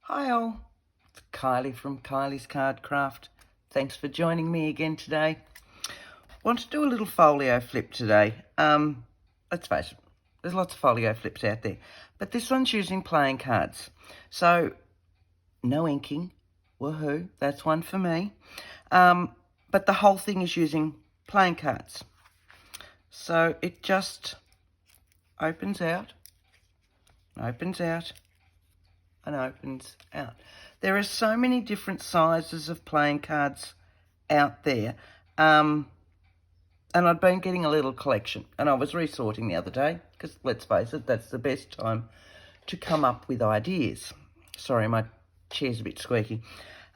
Hi all, it's Kylie from Kylie's Card Craft. Thanks for joining me again today. Want to do a little folio flip today. Let's face it, there's lots of folio flips out there, but this one's using playing cards. So, no inking, woohoo, that's one for me. But the whole thing is using playing cards. So it just opens out, and opens out. There are so many different sizes of playing cards out there. And I'd been getting a little collection, and I was resorting the other day, because let's face it, that's the best time to come up with ideas. Sorry, my chair's a bit squeaky.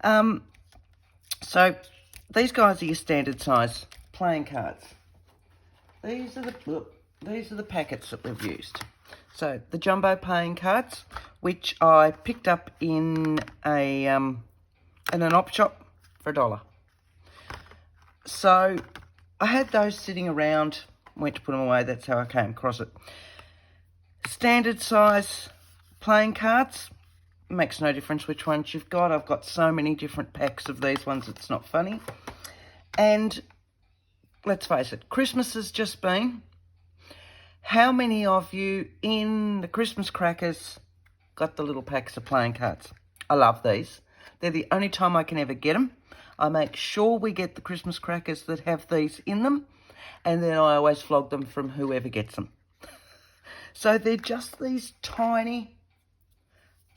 So these guys are your standard size playing cards. These are the packets that we've used. So the jumbo playing cards, which I picked up in an op shop for $1. So I had those sitting around, went to put them away, that's how I came across it. Standard size playing cards, makes no difference which ones you've got. I've got so many different packs of these ones, it's not funny. And let's face it, Christmas has just been. How many of you in the Christmas crackers got the little packs of playing cards? I love these. They're the only time I can ever get them. I make sure we get the Christmas crackers that have these in them, and then I always flog them from whoever gets them. So they're just these tiny,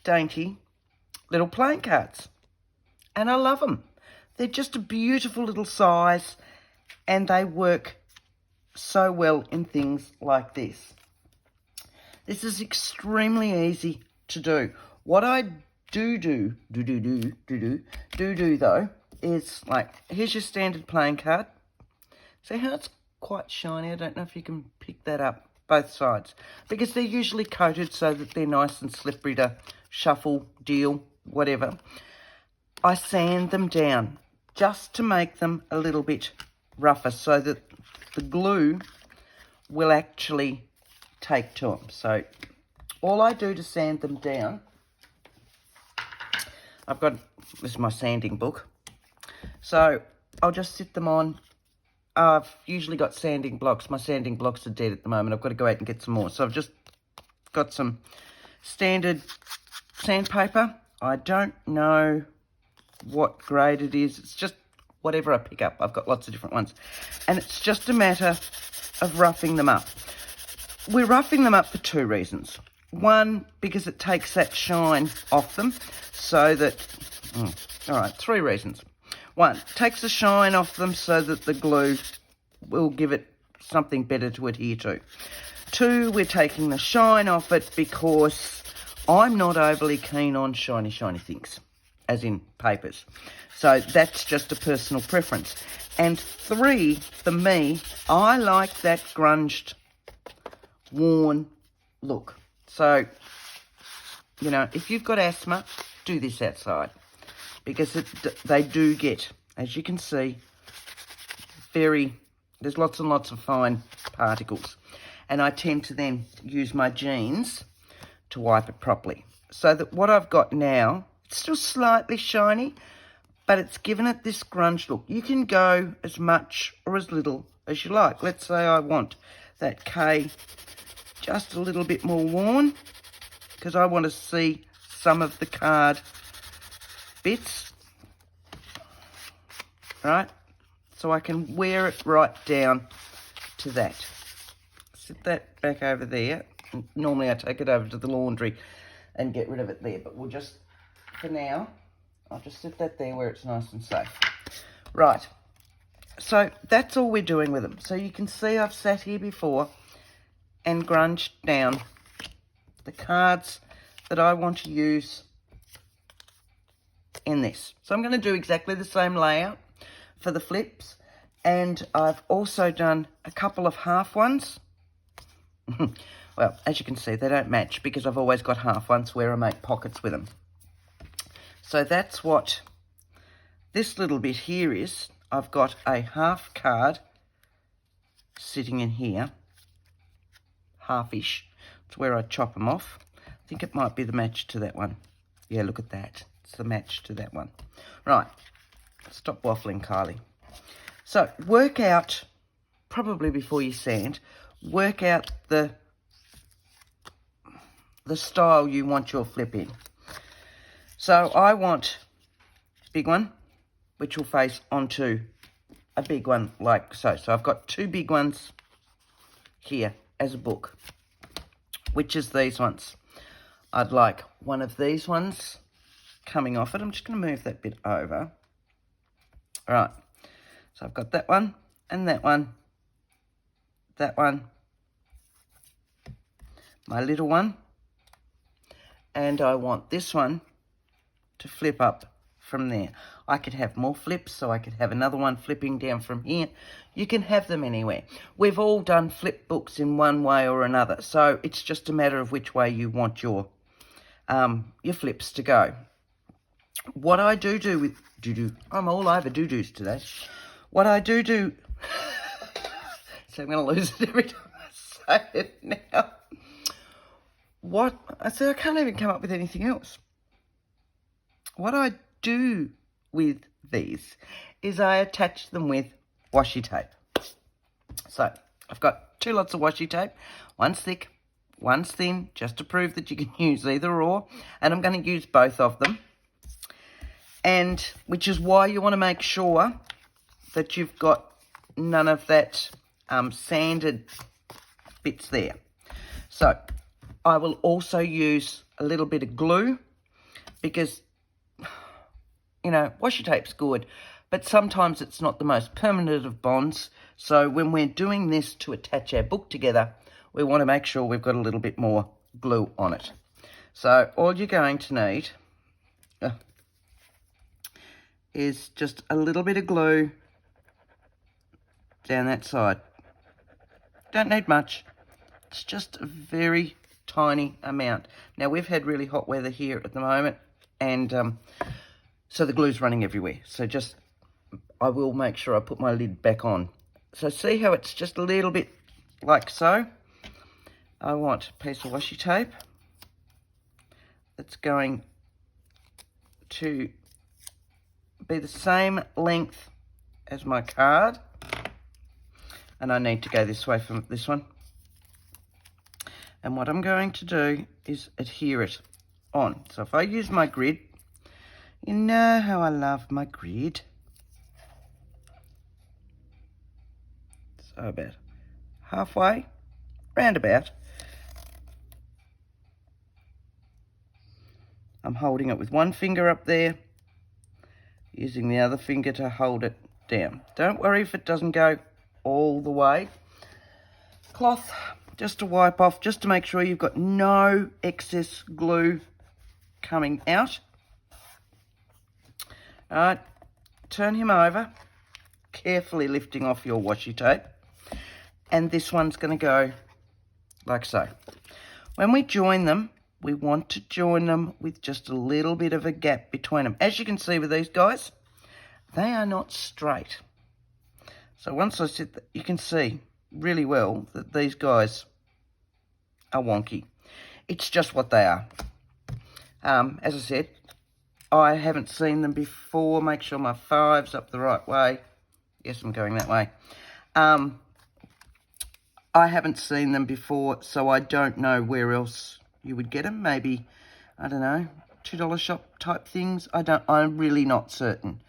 dainty little playing cards, and I love them. They're just a beautiful little size, and they work so well in things like this. This is extremely easy to do. What I do though is, like, here's your standard playing card. See how it's quite shiny? I don't know if you can pick that up, both sides, because they're usually coated so that they're nice and slippery to shuffle, deal, whatever. I sand them down just to make them a little bit rougher so that the glue will actually take to them. So all I do to sand them down, this is my sanding book. So I'll just sit them on. I've usually got sanding blocks. My sanding blocks are dead at the moment. I've got to go out and get some more. So I've just got some standard sandpaper. I don't know what grade it is. It's just whatever I pick up. I've got lots of different ones. And it's just a matter of roughing them up. We're roughing them up for two reasons. One, because it takes that shine off them so that, three reasons. One, takes the shine off them so that the glue will give it something better to adhere to. Two, we're taking the shine off it because I'm not overly keen on shiny things, as in papers. So that's just a personal preference. And three, for me, I like that grunged, worn look. So, you know, if you've got asthma, do this outside, because they do get, as you can see, there's lots and lots of fine particles. And I tend to then use my jeans to wipe it properly. So that what I've got now, it's still slightly shiny, but it's given it this grunge look. You can go as much or as little as you like. Let's say I want that K just a little bit more worn, because I want to see some of the card bits, right? So I can wear it right down to that. Sit that back over there. Normally I take it over to the laundry and get rid of it there, but we'll just, for now, I'll just sit that there where it's nice and safe. Right, so that's all we're doing with them. So you can see I've sat here before and grunged down the cards that I want to use in this. So I'm going to do exactly the same layout for the flips, and I've also done a couple of half ones. Well, as you can see, they don't match because I've always got half ones where I make pockets with them. So that's what this little bit here is. I've got a half card sitting in here, half-ish. It's where I chop them off. I think it might be the match to that one. Yeah, look at that. It's the match to that one. Right. Stop waffling, Kylie. So, work out, probably before you sand, work out the style you want your flip in. So, I want a big one, which will face onto a big one like so. So, I've got two big ones here as a book, which is these ones. I'd like one of these ones coming off it. I'm just going to move that bit over. All right. So I've got that one and that one, my little one, and I want this one to flip up from there. I could have more flips, so I could have another one flipping down from here. You can have them anywhere. We've all done flip books in one way or another, so it's just a matter of which way you want your flips to go. What I do with doo-doo, I'm all over doo-doos today. What I do, so I'm going to lose it every time I say it now. I can't even come up with anything else. What I do with these is I attach them with washi tape. So I've got two lots of washi tape. One's thick, one's thin, just to prove that you can use either or. And I'm going to use both of them. And which is why you want to make sure that you've got none of that sanded bits there. So I will also use a little bit of glue because, you know, washi tape's good, but sometimes it's not the most permanent of bonds. So when we're doing this to attach our book together, we want to make sure we've got a little bit more glue on it. So all you're going to need is just a little bit of glue down that side. Don't need much. It's just a very tiny amount. Now, we've had really hot weather here at the moment, and so the glue's running everywhere. So I will make sure I put my lid back on. So see how it's just a little bit like so? I want a piece of washi tape that's going to be the same length as my card. And I need to go this way from this one. And what I'm going to do is adhere it on. So if I use my grid, you know how I love my grid. So about halfway, roundabout. I'm holding it with one finger up there, using the other finger to hold it down. Don't worry if it doesn't go all the way. Cloth just to wipe off, just to make sure you've got no excess glue coming out. All right, turn him over, carefully lifting off your washi tape. And this one's going to go like so. When we join them, we want to join them with just a little bit of a gap between them. As you can see with these guys, they are not straight. So once I sit, you can see really well that these guys are wonky. It's just what they are. As I said, I haven't seen them before. Make sure my 5's up the right way. Yes, I'm going that way. I haven't seen them before, so I don't know where else you would get them. Maybe, I don't know, $2 shop type things. I'm really not certain.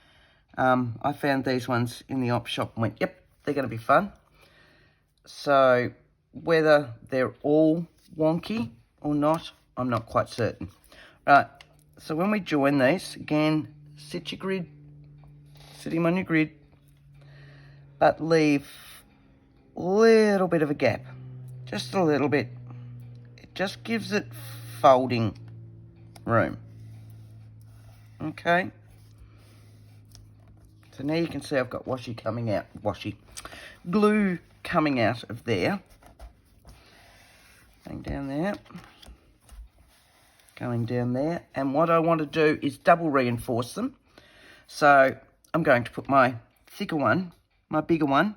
I found these ones in the op shop and went, yep, they're going to be fun. So whether they're all wonky or not, I'm not quite certain. Right, so when we join these, again, sit him on your grid, but leave a little bit of a gap, just a little bit. It just gives it folding room. Okay. So now you can see I've got glue coming out of there. Going down there. Going down there. And what I want to do is double reinforce them. So I'm going to put my thicker one, my bigger one.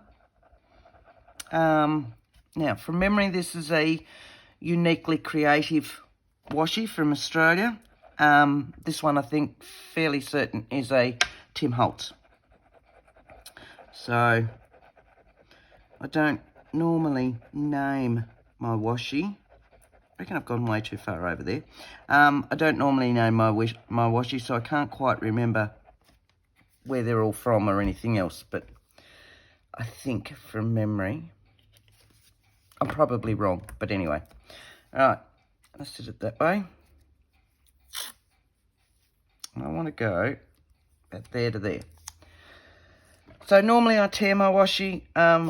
Now, from memory, this is a uniquely creative washi from Australia. This one, I think, fairly certain, is a Tim Holtz. So, I don't normally name my washi. I reckon I've gone way too far over there. I don't normally name my washi, so I can't quite remember where they're all from or anything else, but I think from memory, I'm probably wrong, but anyway. All right, let's sit it that way. And I want to go about there to there. So normally I tear my washi.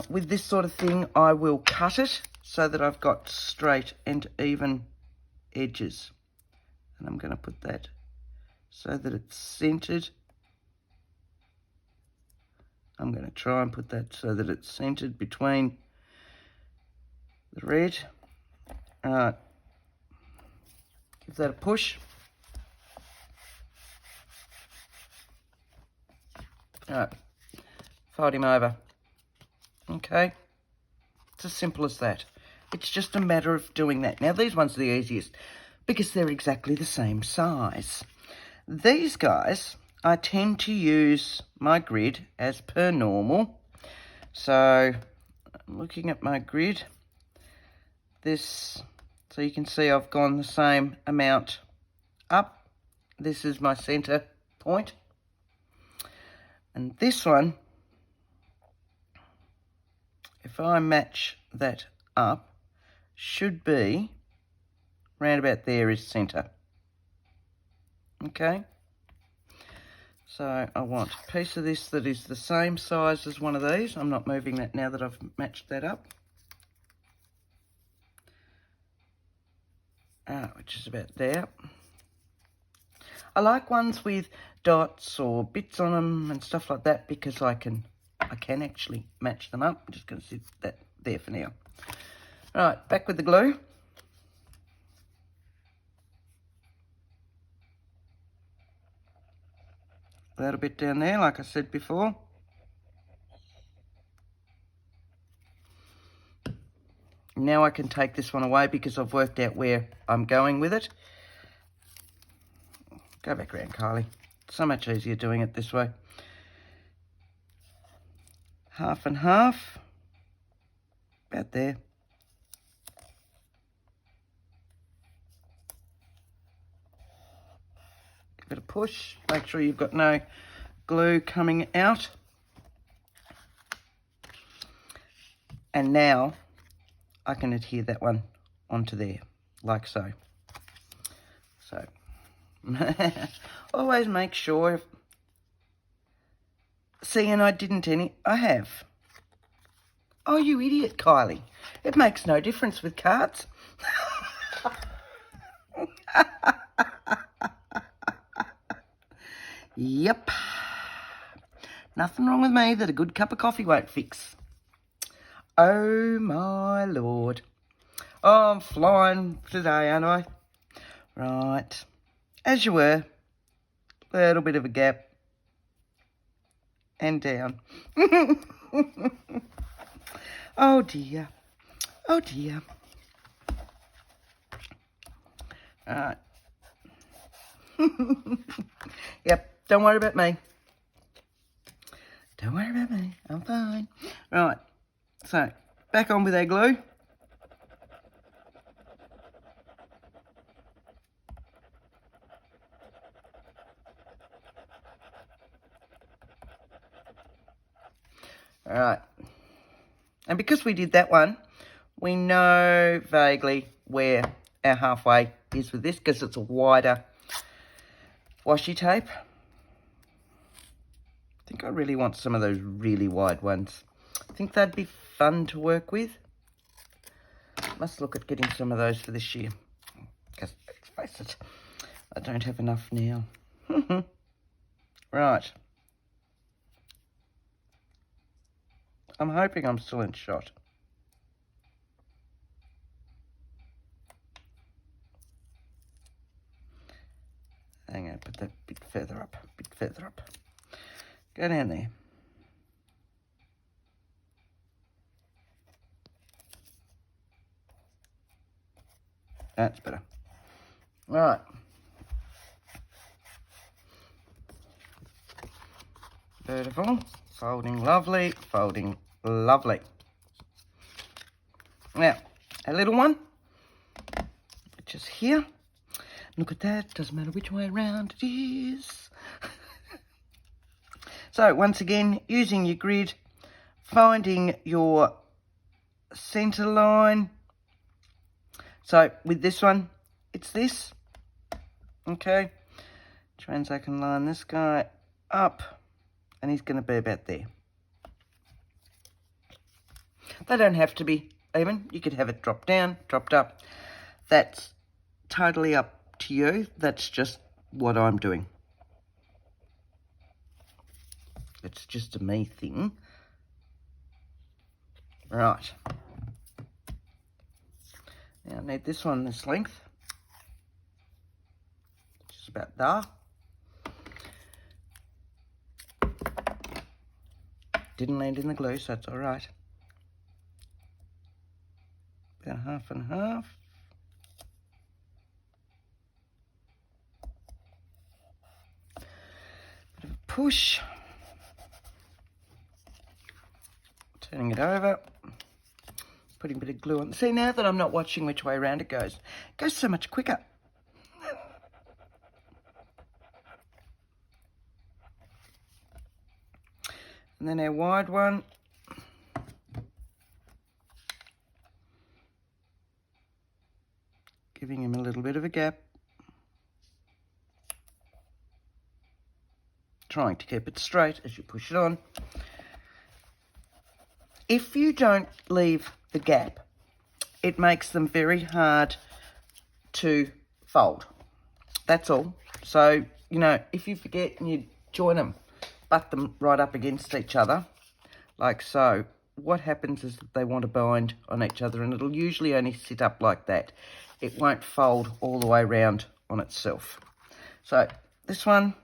With this sort of thing, I will cut it so that I've got straight and even edges. And I'm going to put that so that it's centered. I'm going to try and put that so that it's centered between the red. All right. Give that a push. All right, fold him over. Okay, it's as simple as that. It's just a matter of doing that. Now, these ones are the easiest because they're exactly the same size. These guys, I tend to use my grid as per normal. So, I'm looking at my grid. So you can see I've gone the same amount up. This is my center point. And this one, if I match that up, should be round about there is centre. Okay? So I want a piece of this that is the same size as one of these. I'm not moving that now that I've matched that up. Which is about there. I like ones with dots or bits on them and stuff like that because I can actually match them up. I'm just going to sit that there for now. All right, back with the glue. A little bit down there, like I said before. Now I can take this one away because I've worked out where I'm going with it. Go back around, Kylie. It's so much easier doing it this way. Half and half. About there. Give it a push. Make sure you've got no glue coming out. And now I can adhere that one onto there, like so. So, always make sure. See, and I didn't any. I have. Oh, you idiot, Kylie. It makes no difference with cards. Yep. Nothing wrong with me that a good cup of coffee won't fix. Oh, my Lord. Oh, I'm flying today, aren't I? Right. As you were. A little bit of a gap. And down. Oh, dear. Oh, dear. All right. Yep. Don't worry about me. Don't worry about me. I'm fine. Right. So, back on with our glue. All right. And because we did that one, we know vaguely where our halfway is with this because it's a wider washi tape. I think I really want some of those really wide ones. I think they'd be fun to work with. Must look at getting some of those for this year. Because, let's face it, I don't have enough now. Right. I'm hoping I'm still in shot. Hang on, put that bit further up, Go down there. That's better. All right. Beautiful. Folding lovely. Folding lovely. Now, a little one, which is here. Look at that. Doesn't matter which way around it is. So, once again, using your grid, finding your centre line. So, with this one, it's this. Okay. Which means I can line this guy up, and he's going to be about there. They don't have to be even. You could have it dropped down, dropped up. That's totally up to you. That's just what I'm doing. It's just a me thing. Right. Now I need this one this length. Just about there. Didn't land in the glue, so it's all right. About half and half. Bit of a push. Turning it over. Putting a bit of glue on. See, now that I'm not watching which way around it goes so much quicker. And then our wide one. Giving him a little bit of a gap. Trying to keep it straight as you push it on. If you don't leave the gap, it makes them very hard to fold. That's all. So, you know, if you forget and you join them, butt them right up against each other, like so, what happens is that they want to bind on each other, and it'll usually only sit up like that. It won't fold all the way around on itself. So, this one,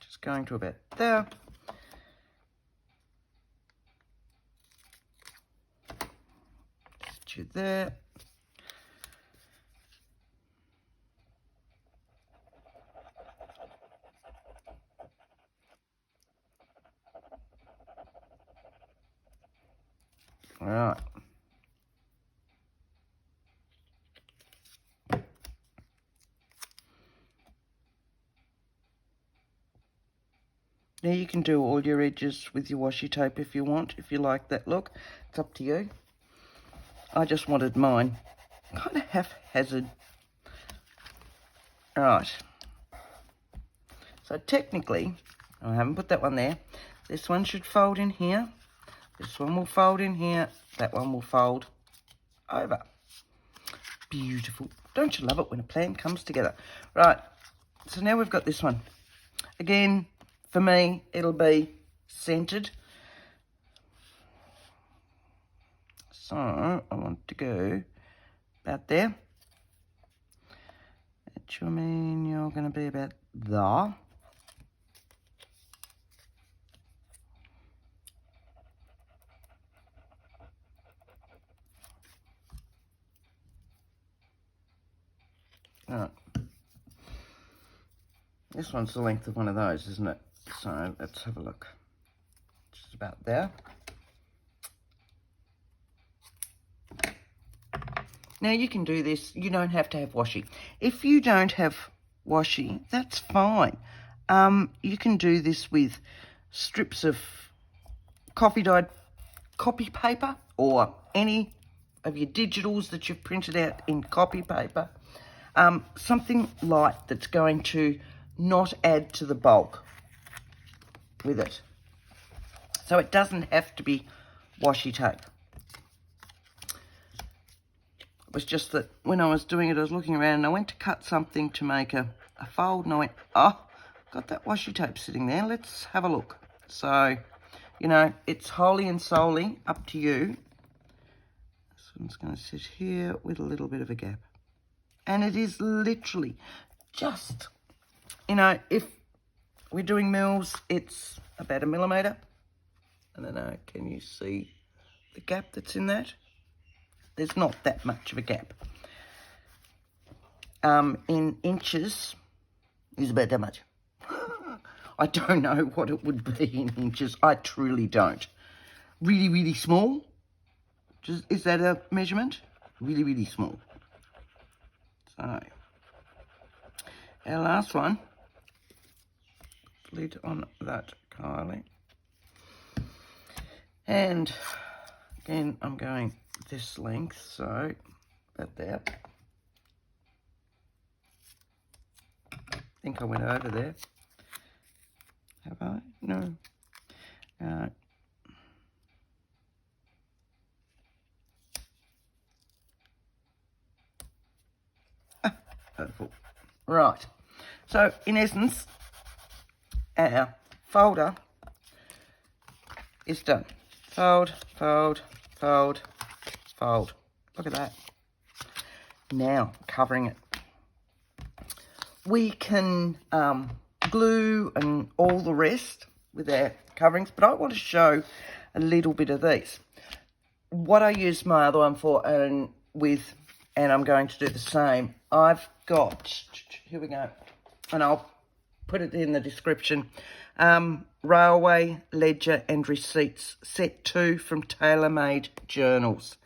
just going to about there. Sit you there. All right. Now you can do all your edges with your washi tape if you want, if you like that look. It's up to you. I just wanted mine kind of haphazard. Right. So technically, I haven't put that one there. This one should fold in here. This one will fold in here. That one will fold over. Beautiful. Don't you love it when a plan comes together? Right. So now we've got this one. Again, for me, it'll be centered. So I want to go about there. Which will mean you're going to be about there. Right. This one's the length of one of those, isn't it? So let's have a look. Just about there. Now you can do this. You don't have to have washi. If you don't have washi, that's fine. You can do this with strips of coffee-dyed copy paper or any of your digitals that you've printed out in copy paper. Something light that's going to not add to the bulk with it. So it doesn't have to be washi tape. It was just that when I was doing it, I was looking around and I went to cut something to make a fold, and I went, oh, got that washi tape sitting there. Let's have a look. So, you know, it's wholly and solely up to you. This one's going to sit here with a little bit of a gap. And it is literally just, you know, if we're doing mils, it's about 1 millimetre. I don't know, can you see the gap that's in that? There's not that much of a gap. In inches is about that much. I don't know what it would be in inches. I truly don't. Really, really small. Is that a measurement? Really, really small. So, our last one. Lid on that, Kylie. And again, I'm going this length, so about there. I think I went over there. Have I? No. Beautiful. Right. So, in essence, our folder is done. Fold, fold, fold, fold. Look at that. Now, covering it. We can glue and all the rest with our coverings, but I want to show a little bit of these. What I used my other one for, and I'm going to do the same. I've got, here we go, and I'll put it in the description. Railway, Ledger and Receipts, set 2 from TaylorMade Journals.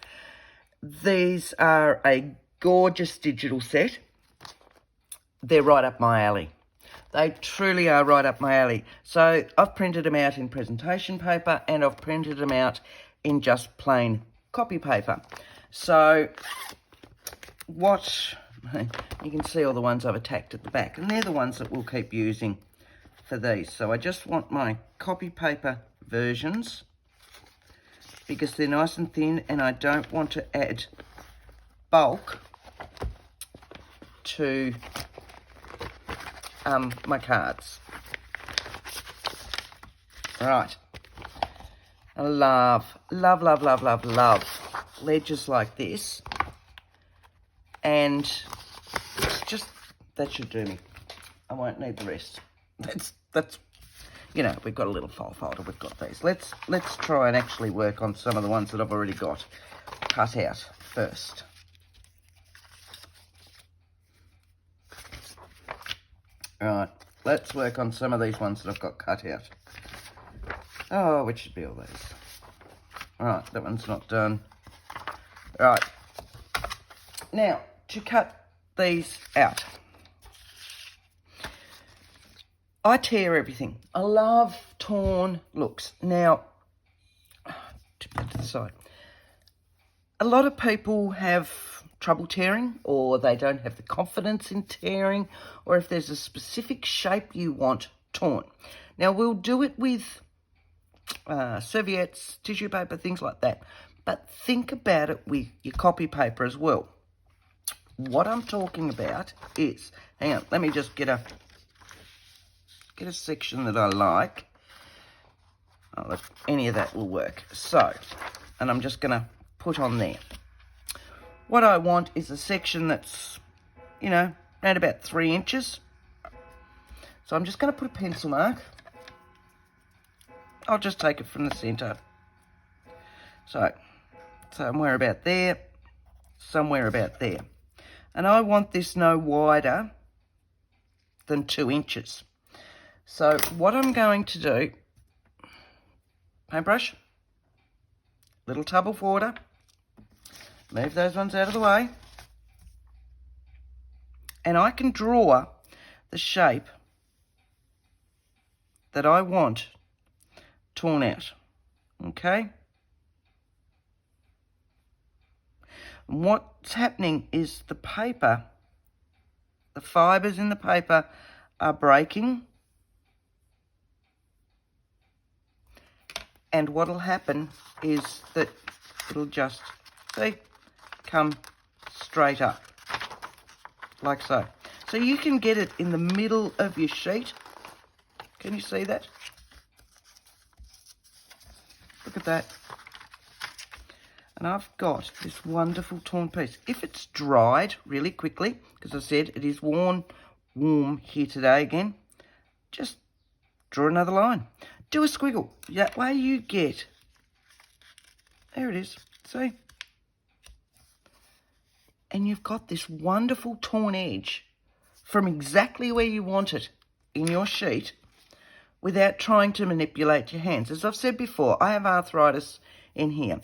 These are a gorgeous digital set. They're right up my alley. They truly are right up my alley. So I've printed them out in presentation paper and I've printed them out in just plain copy paper. So you can see all the ones I've attacked at the back, and they're the ones that we'll keep using for these. So I just want my copy paper versions because they're nice and thin, and I don't want to add bulk to my cards. Right. I love ledgers like this. And it's just, that should do me. I won't need the rest. That's you know, we've got a little file folder, we've got these. Let's try and actually work on some of the ones that I've already got cut out first. Right, let's work on some of these ones that I've got cut out. Oh, which should be all these. Alright, that one's not done. Right. Now, to cut these out, I tear everything. I love torn looks. Now, to put to the side, a lot of people have trouble tearing, or they don't have the confidence in tearing, or if there's a specific shape you want torn. Now, we'll do it with serviettes, tissue paper, things like that. But think about it with your copy paper as well. What I'm talking about is, hang on, let me just get a section that I like. Oh, look, any of that will work. So, and I'm just going to put on there. What I want is a section that's, you know, around about 3 inches. So I'm just going to put a pencil mark. I'll just take it from the centre. So, somewhere about there, somewhere about there. And I want this no wider than 2 inches. So what I'm going to do, paintbrush, little tub of water, move those ones out of the way, and I can draw the shape that I want torn out, okay? And what's happening is the paper, the fibres in the paper are breaking, and what'll happen is that it'll just, see, come straight up, like so. So you can get it in the middle of your sheet. Can you see that? Look at that. And I've got this wonderful torn piece. If it's dried really quickly, because I said it is warm here today again, just draw another line. Do a squiggle. That way you get, there it is, see? And you've got this wonderful torn edge from exactly where you want it in your sheet, without trying to manipulate your hands. As I've said before, I have arthritis in here.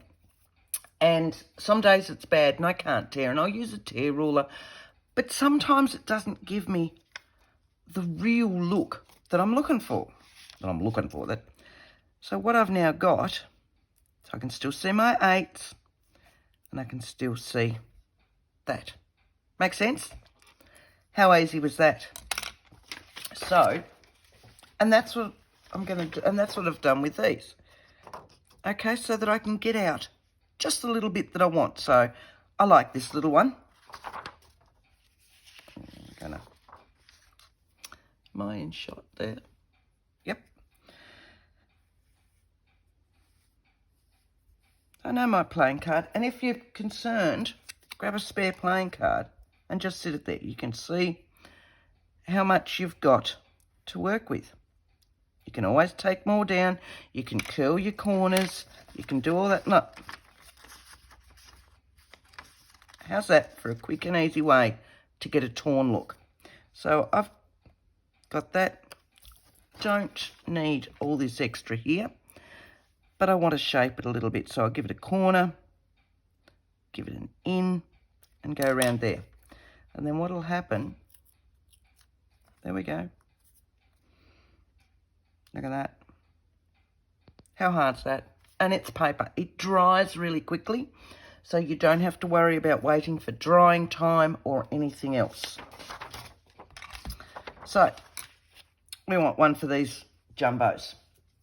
And some days it's bad and I can't tear, and I'll use a tear ruler. But sometimes it doesn't give me the real look that I'm looking for. So what I've now got, so I can still see my 8s, and I can still see that. Make sense? How easy was that? So, and that's what I'm going to do, and that's what I've done with these. Okay, so that I can get out just a little bit that I want. So I like this little one. I'm gonna, am I in shot there? Yep. I know my playing card, and if you're concerned, grab a spare playing card and just sit it there. You can see how much you've got to work with. You can always take more down. You can curl your corners. You can do all that. No. How's that for a quick and easy way to get a torn look? So I've got that. Don't need all this extra here, but I want to shape it a little bit. So I'll give it a corner, give it an in, and go around there. And then what will happen, there we go. Look at that. How hard's that? And it's paper. It dries really quickly, so you don't have to worry about waiting for drying time or anything else. So we want one for these jumbos.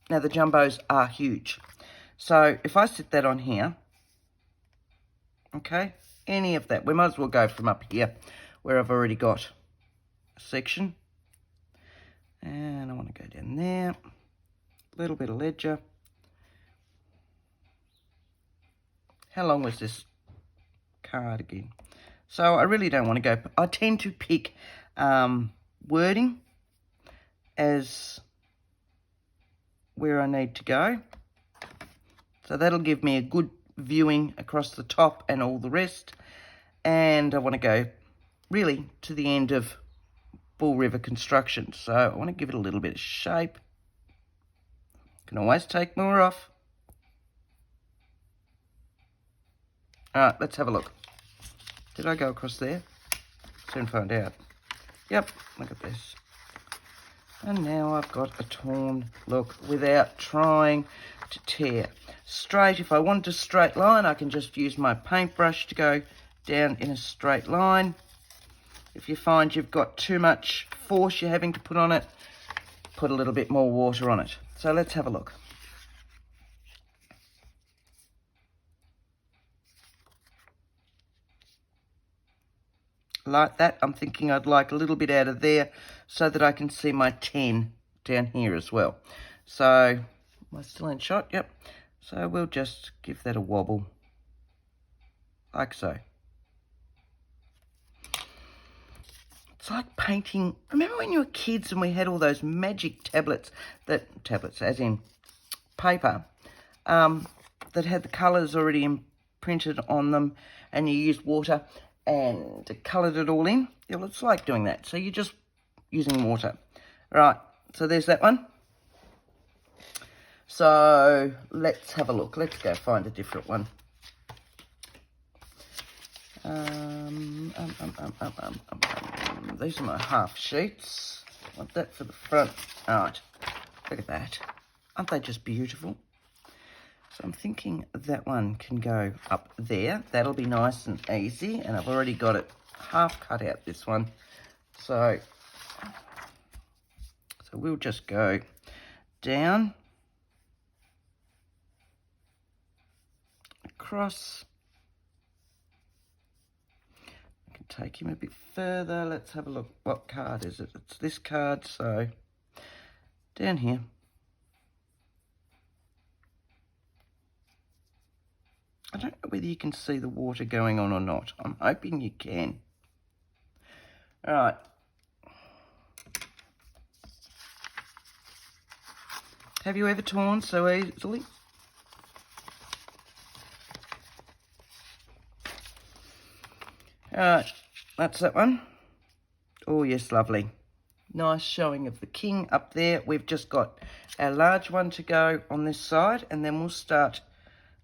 Now the jumbos are huge. So if I sit that on here, okay, any of that, we might as well go from up here where I've already got a section. And I want to go down there, a little bit of ledger. How long was this card again? So I really don't want to go, I tend to pick wording as where I need to go. So that'll give me a good viewing across the top and all the rest. And I want to go really to the end of Bull River construction. So I want to give it a little bit of shape. Can always take more off. All right, let's have a look. Did I go across there? Soon find out. Yep, look at this. And now I've got a torn look without trying to tear. Straight, if I want a straight line, I can just use my paintbrush to go down in a straight line. If you find you've got too much force you're having to put on it, put a little bit more water on it. So let's have a look. Like that. I'm thinking I'd like a little bit out of there so that I can see my 10 down here as well. So, am I still in shot? Yep. So we'll just give that a wobble, like so. It's like painting. Remember when you were kids and we had all those magic tablets as in paper, that had the colours already imprinted on them, and you used water and coloured it all in? Yeah, well, it's like doing that. So you're just using water. Right, so there's that one. So let's have a look. Let's go find a different one. These are my half sheets. I want that for the front. All right, look at that. Aren't they just beautiful? So I'm thinking that one can go up there. That'll be nice and easy. And I've already got it half cut out, this one. So we'll just go down, across. I can take him a bit further. Let's have a look. What card is it? It's this card. So down here. I don't know whether you can see the water going on or not. I'm hoping you can. All right. Have you ever torn so easily? All right, that's that one. Oh, yes, lovely. Nice showing of the king up there. We've just got our large one to go on this side, and then we'll start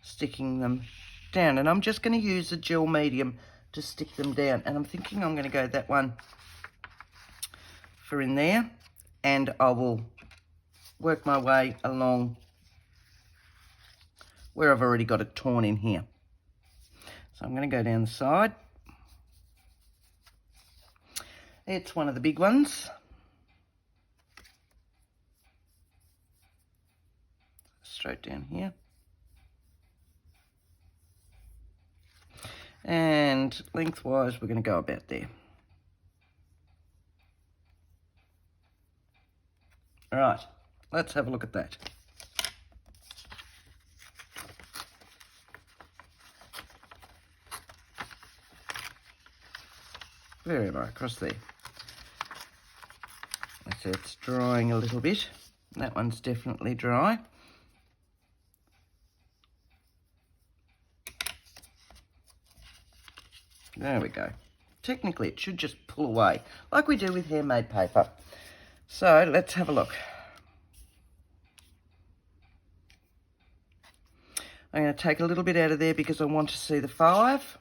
sticking them down. And I'm just going to use a gel medium to stick them down. And I'm thinking I'm going to go that one for in there, and I will work my way along where I've already got it torn in here. So I'm going to go down the side. It's one of the big ones. Straight down here. And lengthwise, we're going to go about there. All right, let's have a look at that. Very right across there. So it's drying a little bit. That one's definitely dry. There we go. Technically, it should just pull away, like we do with handmade paper. So let's have a look. I'm going to take a little bit out of there because I want to see the 5.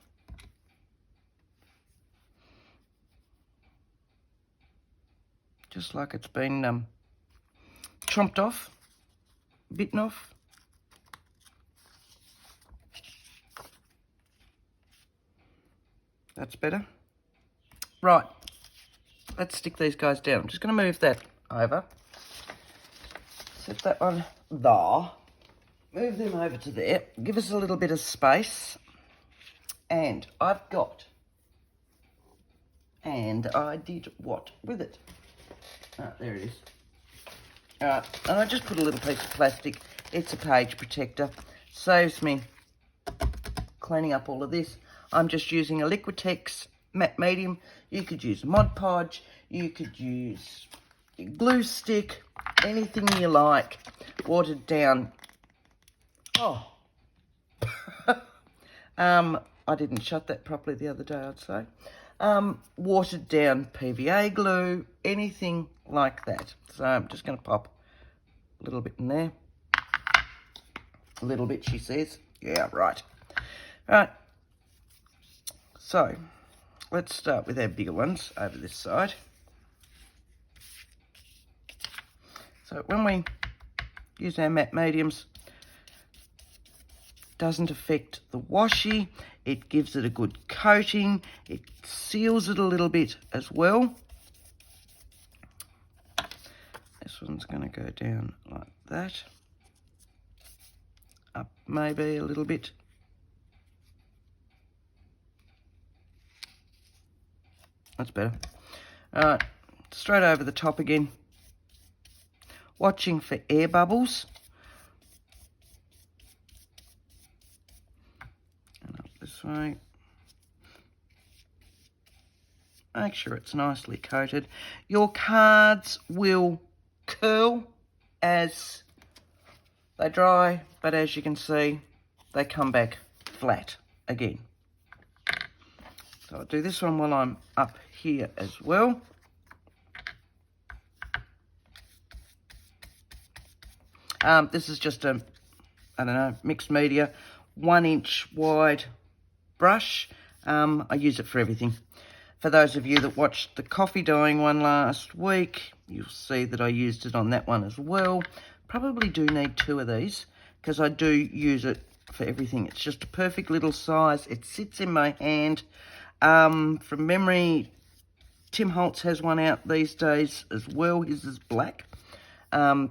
Just like it's been chomped off, bitten off. That's better. Right, let's stick these guys down. I'm just going to move that over. Set that one there. Move them over to there. Give us a little bit of space. And I've got, and I did what with it? Ah, there it is. All right, and I just put a little piece of plastic. It's a page protector. Saves me cleaning up all of this. I'm just using a Liquitex matte medium. You could use Mod Podge. You could use glue stick. Anything you like. Watered down. Oh. I didn't shut that properly the other day, I'd say. Watered down PVA glue. Anything like that. So I'm just going to pop a little bit in there. A little bit, she says. Yeah, right. Right. So, let's start with our bigger ones over this side. So, when we use our matte mediums, doesn't affect the washi. It gives it a good coating. It seals it a little bit as well. This one's going to go down like that. Up maybe a little bit. That's better. All right, straight over the top again. Watching for air bubbles. And up this way. Make sure it's nicely coated. Your cards will curl as they dry, but as you can see, they come back flat again. So I'll do this one while I'm up here as well. This is just a, I don't know, mixed media, 1 inch wide brush. I use it for everything. For those of you that watched the coffee dyeing one last week, you'll see that I used it on that one as well. Probably do need 2 of these because I do use it for everything. It's just a perfect little size. It sits in my hand. From memory, Tim Holtz has one out these days as well. His is black.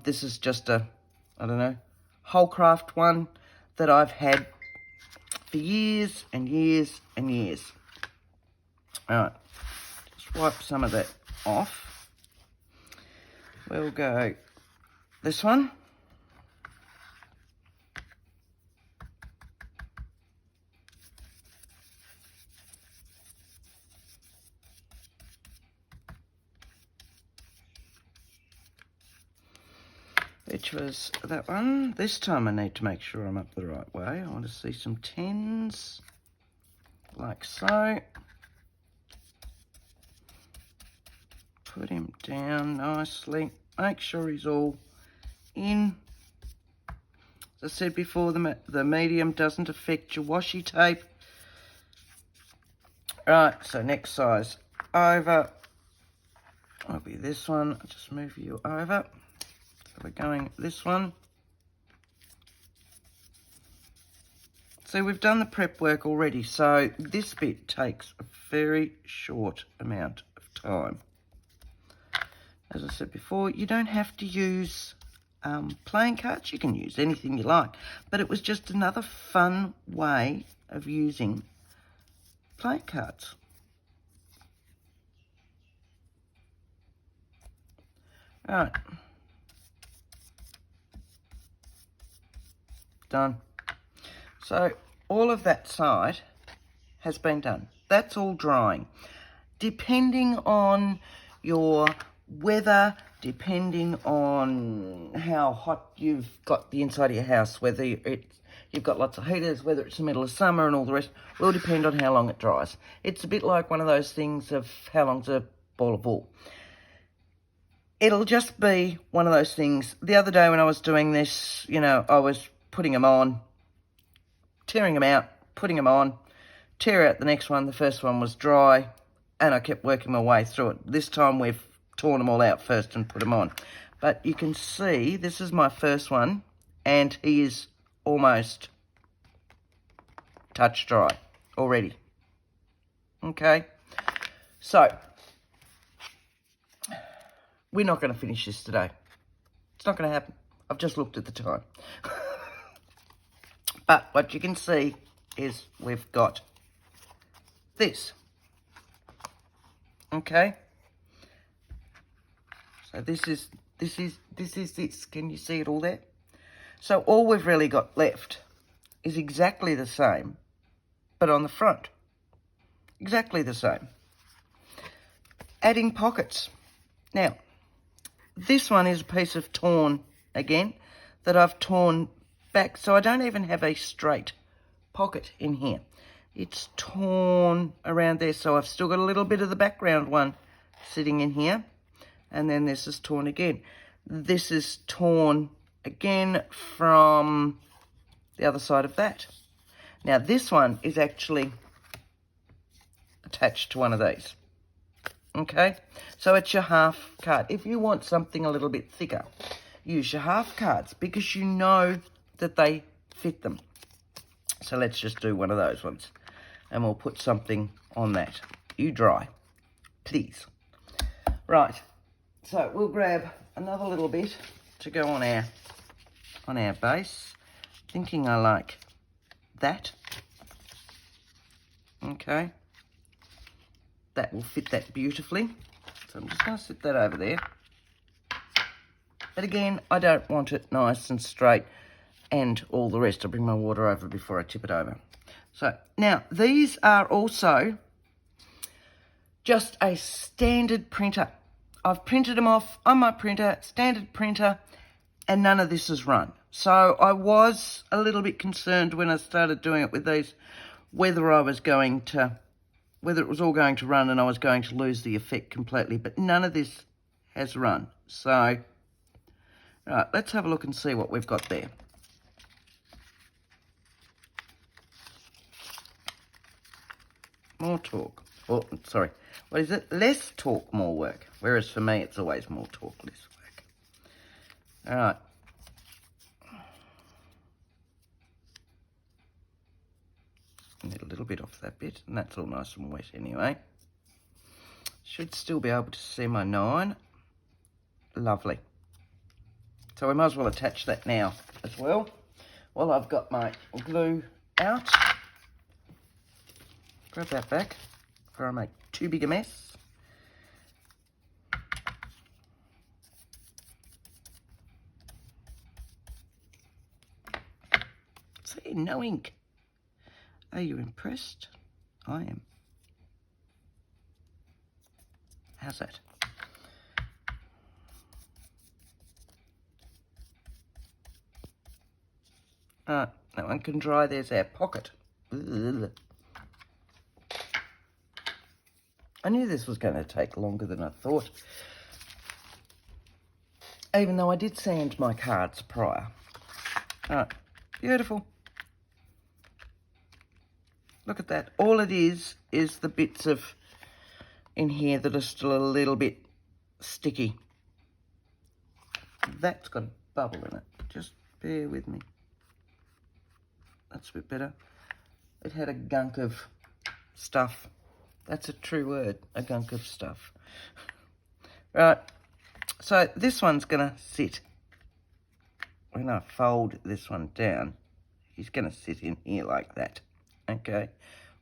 This is just a, I don't know, Wholecraft one that I've had for years and years and years. All right, just wipe some of that off. We'll go this one. Which was that one. This time I need to make sure I'm up the right way. I want to see some 10s, like so. put him down nicely. Make sure he's all in. As I said before, the medium doesn't affect your washi tape. Right, so next size over will be this one. I'll just move you over. So we're going this one. So we've done the prep work already, so this bit takes a very short amount of time. As I said before, you don't have to use playing cards. You can use anything you like, but it was just another fun way of using playing cards. Right. Done. So all of that side has been done. That's all drying. Depending on your weather, depending on how hot you've got the inside of your house, whether you've got lots of heaters, whether it's the middle of summer and all the rest, will depend on how long it dries. It's a bit like one of those things of how long's a ball of wool. It'll just be one of those things. The other day when I was doing this, you know, I was putting them on, tearing them out, putting them on, tear out the next one. The first one was dry, and I kept working my way through it. This time we've torn them all out first and put them on. But you can see this is my first one, and he is almost touch dry already. Okay, so we're not going to finish this today. It's not going to happen. I've just looked at the time. But what you can see is we've got this. Okay. So this is this. Can you see it all there? So all we've really got left is exactly the same, but on the front. Exactly the same. Adding pockets. Now, this one is a piece of torn again that I've torn back, so I don't even have a straight pocket in here. It's torn around there, so I've still got a little bit of the background one sitting in here, and then this is torn again. This is torn again from the other side of that. Now this one is actually attached to one of these. Okay, so it's your half card. If you want something a little bit thicker, use your half cards because you know that they fit them. So let's just do one of those ones and we'll put something on that. You dry, please. Right, so we'll grab another little bit to go on our base. Thinking I like that. Okay. That will fit that beautifully. So I'm just going to sit that over there. But again, I don't want it nice and straight and all the rest. I'll bring my water over before I tip it over. So now these are also just a standard printer. I've printed them off on my printer, standard printer, and none of this is run. So I was a little bit concerned when I started doing it with these, whether it was all going to run and I was going to lose the effect completely, but none of this has run. So, right, let's have a look and see what we've got there. More talk. Oh, sorry. What is it? Less talk, more work. Whereas for me, it's always more talk, less work. All right. Need a little bit off that bit, and that's all nice and wet anyway. Should still be able to see my 9. Lovely. So we might as well attach that now as well. Well, I've got my glue out. Grab that back before I make too big a mess. See, no ink. Are you impressed? I am. How's that? Right, that one can dry. There's our pocket. Ugh. I knew this was going to take longer than I thought. Even though I did sand my cards prior. All right, beautiful. Look at that. All it is the bits of in here that are still a little bit sticky. That's got a bubble in it. Just bear with me. That's a bit better. It had a gunk of stuff. That's a true word, a gunk of stuff. Right, so this one's gonna sit. When I fold this one down, he's gonna sit in here like that. Okay,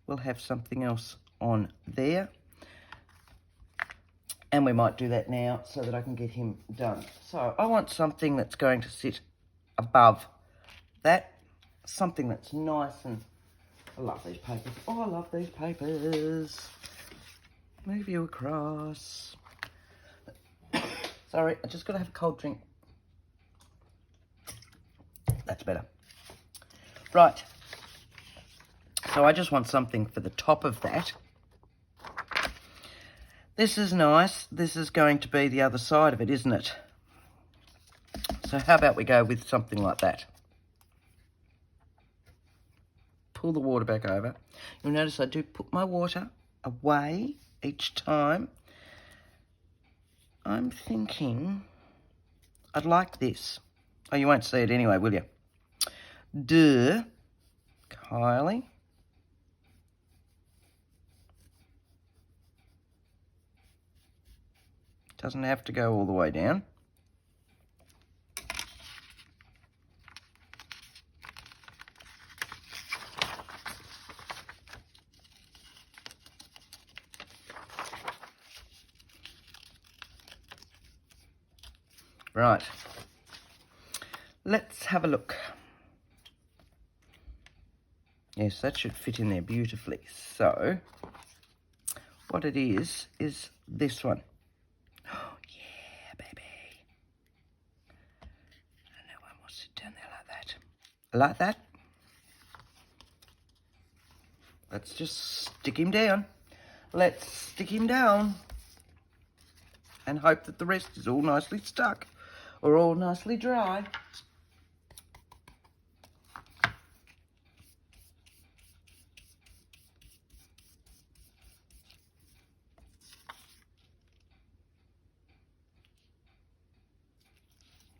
we'll have something else on there. And we might do that now so that I can get him done. So I want something that's going to sit above that. Something that's nice and... I love these papers. Oh, I love these papers. Move you across. Sorry, I just got to have a cold drink. That's better. Right. So I just want something for the top of that. This is nice. This is going to be the other side of it, isn't it? So how about we go with something like that? Pull the water back over. You'll notice I do put my water away each time. I'm thinking I'd like this. Oh, you won't see it anyway, will you? Duh. Kylie. Doesn't have to go all the way down. Right. Let's have a look. Yes, that should fit in there beautifully. So, what it is this one. Oh, yeah, baby. And that one will sit down there like that. Like that. Let's just stick him down. Let's stick him down. And hope that the rest is all nicely stuck. Or all nicely dry.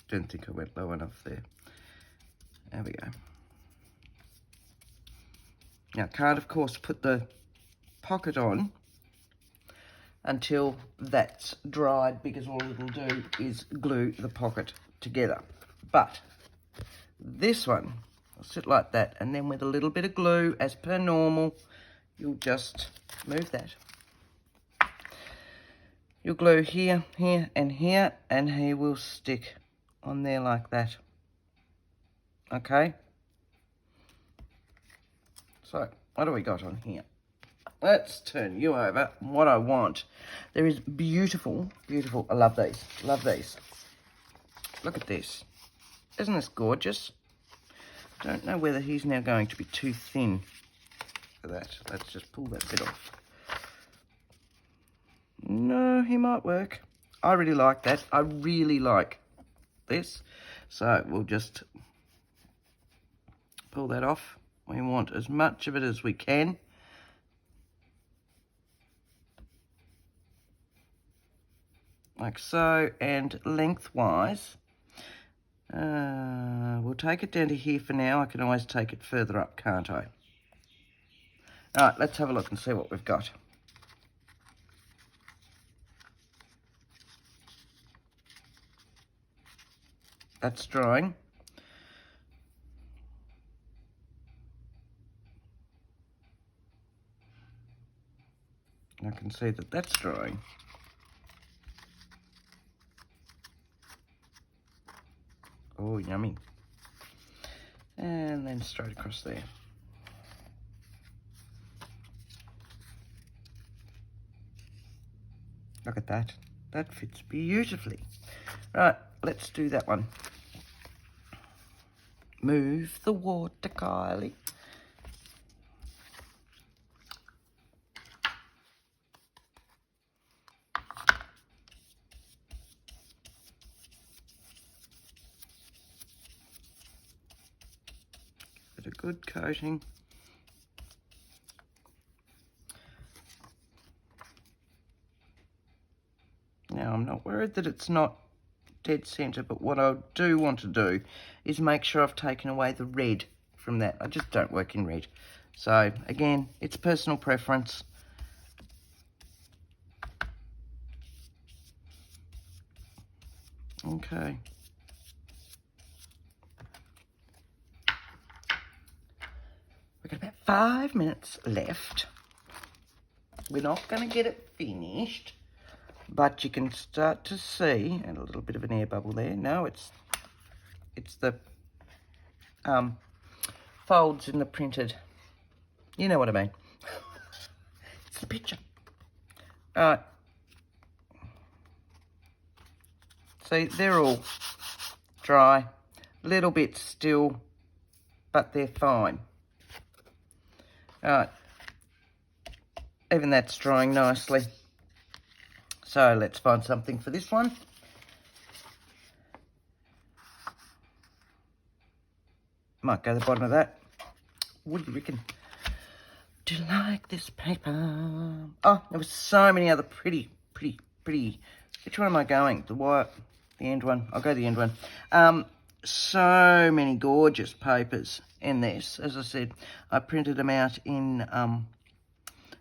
Don't think I went low enough there. There we go. Now, can't of course put the pocket on until that's dried, because all it'll do is glue the pocket together. But this one will sit like that, and then with a little bit of glue, as per normal, you'll just move that. You'll glue here, here, and here, and he will stick on there like that. Okay? So, what do we got on here? Let's turn you over. What I want, there is beautiful, beautiful, I love these, love these. Look at this. Isn't this gorgeous? Don't know whether he's now going to be too thin for that. Let's just pull that bit off. No, he might work. I really like that. I really like this. So we'll just pull that off. We want as much of it as we can. Like so, and lengthwise, we'll take it down to here for now. I can always take it further up, can't I? All right, let's have a look and see what we've got. That's drying. I can see that that's drying. Oh, yummy. And then straight across there. Look at that. That fits beautifully. Right, let's do that one. Move the water, Kylie. good coating. Now, I'm not worried that it's not dead centre, but what I do want to do is make sure I've taken away the red from that. I just don't work in red. So, again, it's personal preference. Okay. We've got about 5 minutes left. We're not going to get it finished, but you can start to see, and a little bit of an air bubble there. No, it's the folds in the printed. You know what I mean. It's the picture. All right. See, they're all dry. Little bit still, but they're fine. All right. Even that's drying nicely. So let's find something for this one. Might go to the bottom of that. What do you reckon? Do you like this paper? Oh, there was so many other pretty. Which one am I going? The white, the end one. I'll go the end one. So many gorgeous papers in this. As I said, I printed them out in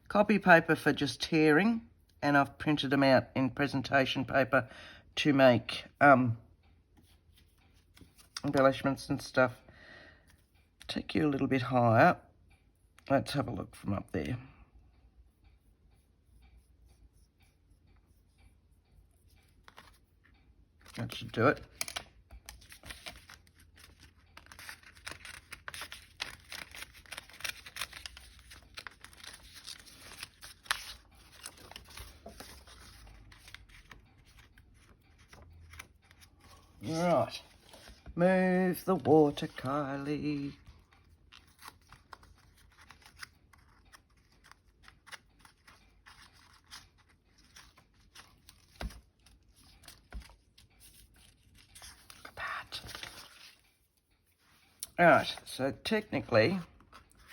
copy paper for just tearing, and I've printed them out in presentation paper to make embellishments and stuff. Take you a little bit higher. Let's have a look from up there. That should do it. Right, move the water, Kylie. Look at that. Alright, so technically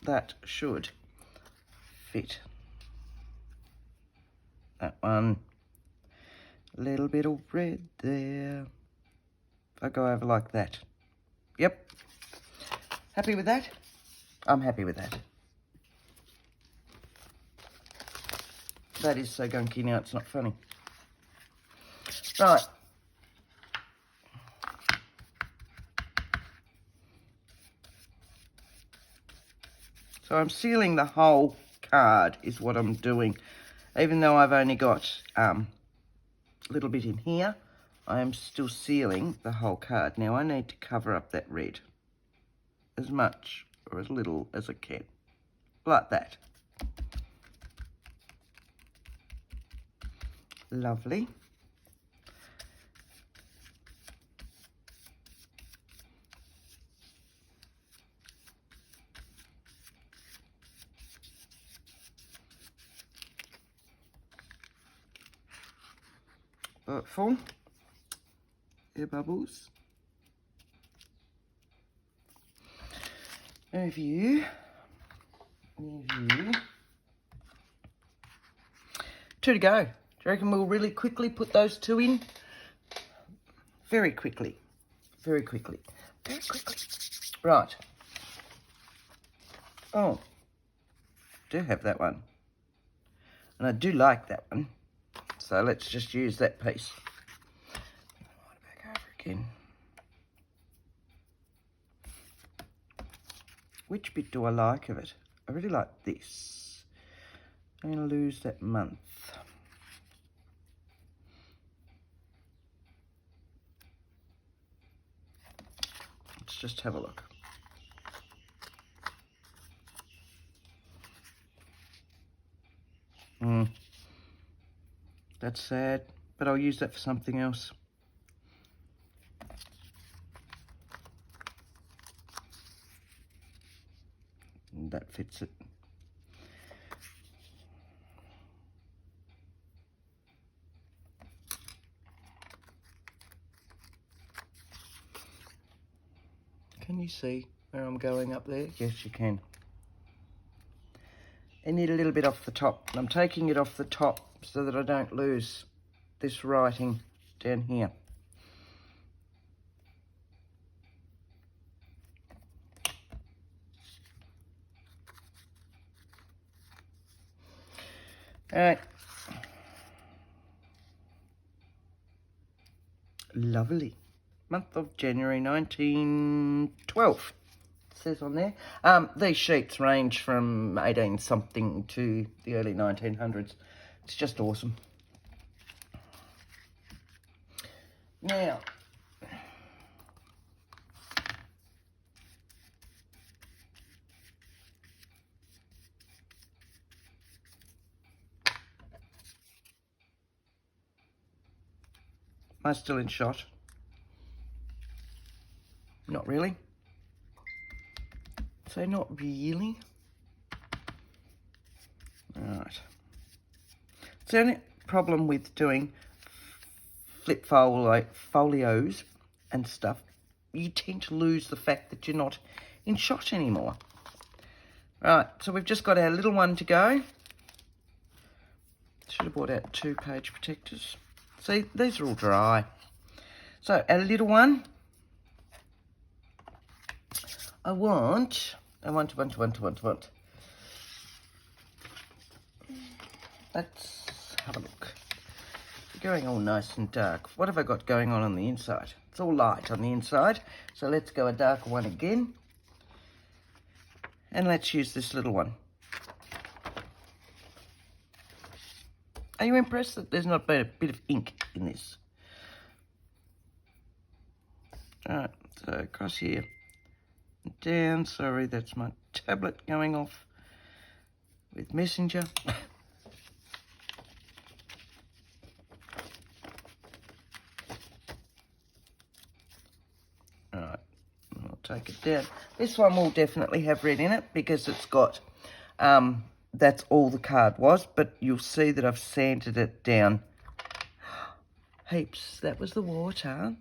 that should fit. That one, a little bit of red there. If I go over like that. Yep. Happy with that? I'm happy with that. That is so gunky now, it's not funny. Right. So I'm sealing the whole card is what I'm doing. Even though I've only got a little bit in here, I am still sealing the whole card. Now I need to cover up that red as much or as little as I can, like that. Lovely. Full air bubbles. Move you. Two to go. Do you reckon we'll really quickly put those two in? Very quickly. Very quickly. Very quickly. Right. Oh. Do have that one. And I do like that one. So let's just use that piece. Back over again. Which bit do I like of it? I really like this. I'm going to lose that month. Let's just have a look. That's sad, but I'll use that for something else. And that fits it. Can you see? where I'm going up there? Yes, you can. I need a little bit off the top. I'm taking it off the top so that I don't lose this writing down here. All right. Lovely. Month of January 1912. It says on there. These sheets range from 18 something to the early 1900s. It's just awesome. Now, am I still in shot? Not really. So not really. Alright. It's the only problem with doing flip folios and stuff. You tend to lose the fact that you're not in shot anymore. Right, so we've just got our little one to go. Should have brought out 2 page protectors. See, these are all dry. So our little one. I want. Let's have a look. We're going all nice and dark. What have I got going on the inside? It's all light on the inside. So let's go a darker one again. And let's use this little one. Are you impressed that there's not been a bit of ink in this? Alright, so across here. Down, sorry, that's my tablet going off with Messenger. Alright, I'll take it down. This one will definitely have red in it because it's got, that's all the card was, but you'll see that I've sanded it down. Heaps, that was the water.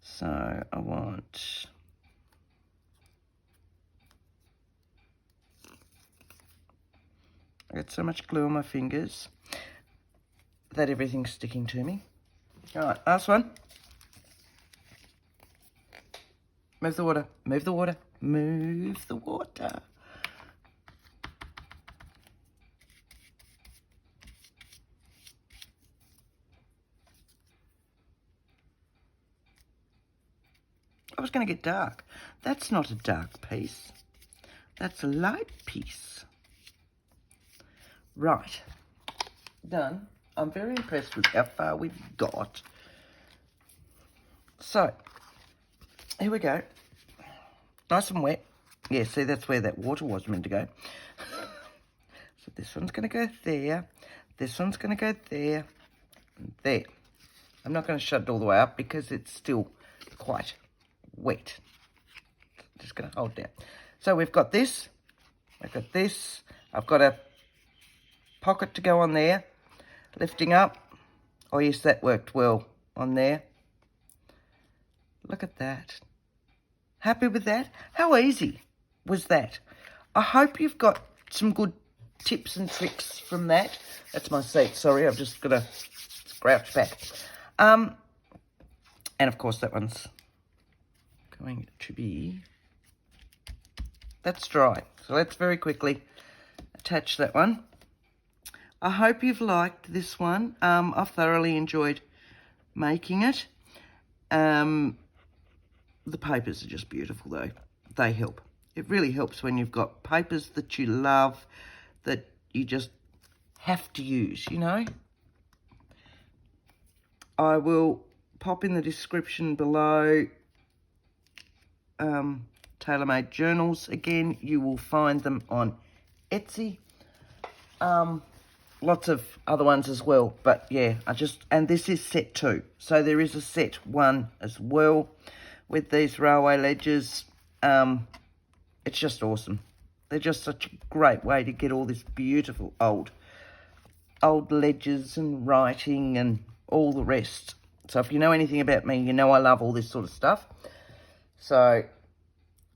So I want I got so much glue on my fingers that everything's sticking to me. All right, last one. Move the water, move the water, move the water. I was going to get dark. That's not a dark piece. That's a light piece. Right. Done. I'm very impressed with how far we've got. So, here we go. Nice and wet. Yeah, see, that's where that water was meant to go. So this one's going to go there. This one's going to go there. And there. I'm not going to shut it all the way up because it's still quite wet. Just going to hold down. So we've got this. I've got this. I've got a pocket to go on there. Lifting up. Oh yes, that worked well on there. Look at that. Happy with that? How easy was that? I hope you've got some good tips and tricks from that. That's my seat. Sorry, I've just got to scrouch back. And of course that one's going to be, that's dry. So let's very quickly attach that one. I hope you've liked this one. I've thoroughly enjoyed making it. The papers are just beautiful though. They help. It really helps when you've got papers that you love, that you just have to use, you know. I will pop in the description below tailor-made journals. Again, you will find them on Etsy. Lots of other ones as well, but yeah, and this is set 2. So there is a set 1 as well with these railway ledgers. It's just awesome. They're just such a great way to get all this beautiful old ledgers and writing and all the rest. So if you know anything about me, you know I love all this sort of stuff. So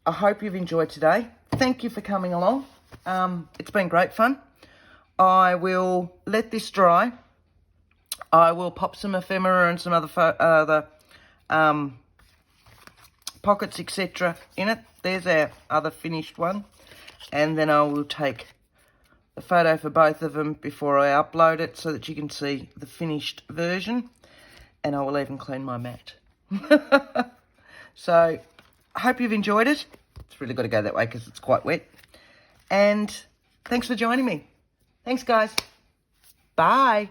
I hope you've enjoyed today. Thank you for coming along. It's been great fun. I will let this dry. I will pop some ephemera and some other pockets, etc. in it. There's our other finished one. And then I will take a photo for both of them before I upload it so that you can see the finished version. And I will even clean my mat. So, I hope you've enjoyed it. It's really got to go that way because it's quite wet. And thanks for joining me. Thanks, guys. Bye.